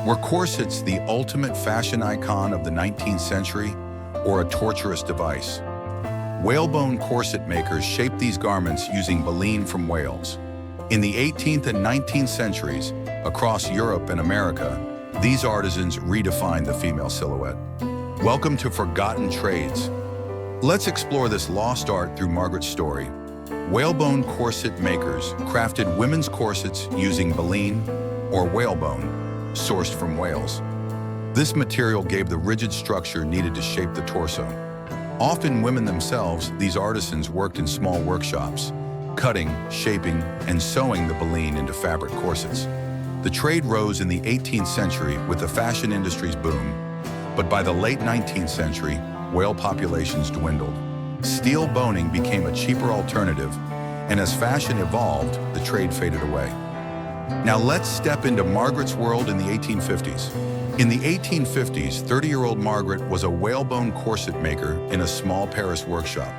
Were corsets the ultimate fashion icon of the 19th century or a torturous device? Whalebone corset makers shaped these garments using baleen from whales. In the 18th and 19th centuries, across Europe and America, these artisans redefined the female silhouette. Welcome to Forgotten Trades. Let's explore this lost art through Margaret's story. Whalebone corset makers crafted women's corsets using baleen or whalebone, sourced from whales. This material gave the rigid structure needed to shape the torso. Often women themselves, these artisans worked in small workshops, cutting, shaping, and sewing the baleen into fabric corsets. The trade rose in the 18th century with the fashion industry's boom, but by the late 19th century, whale populations dwindled. Steel boning became a cheaper alternative, and as fashion evolved, the trade faded away. Now let's step into Margaret's world in the 1850s. In the 1850s, 30-year-old Margaret was a whalebone corset maker in a small Paris workshop.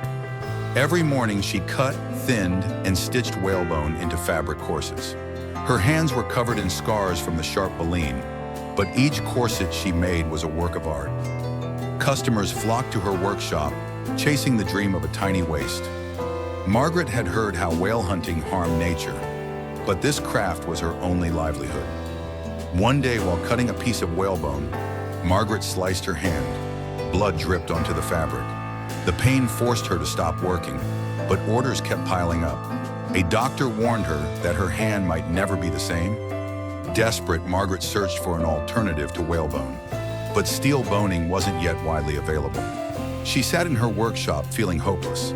Every morning she cut, thinned, and stitched whalebone into fabric corsets. Her hands were covered in scars from the sharp baleen, but each corset she made was a work of art. Customers flocked to her workshop, chasing the dream of a tiny waist. Margaret had heard how whale hunting harmed nature, but this craft was her only livelihood. One day, while cutting a piece of whalebone, Margaret sliced her hand. Blood dripped onto the fabric. The pain forced her to stop working, but orders kept piling up. A doctor warned her that her hand might never be the same. Desperate, Margaret searched for an alternative to whalebone, but steel boning wasn't yet widely available. She sat in her workshop feeling hopeless.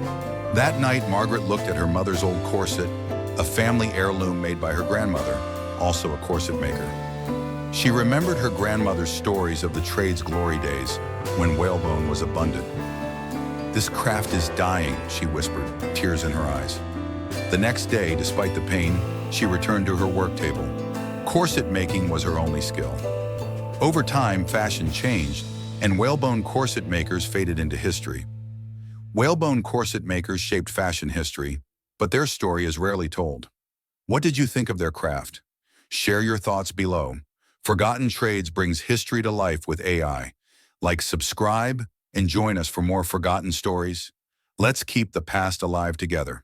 That night, Margaret looked at her mother's old corset, a family heirloom made by her grandmother, also a corset maker. She remembered her grandmother's stories of the trade's glory days when whalebone was abundant. "This craft is dying," she whispered, tears in her eyes. The next day, despite the pain, she returned to her work table. Corset making was her only skill. Over time, fashion changed, and whalebone corset makers faded into history. Whalebone corset makers shaped fashion history, but their story is rarely told. What did you think of their craft? Share your thoughts below. Forgotten Trades brings history to life with AI. Like, subscribe, and join us for more forgotten stories. Let's keep the past alive together.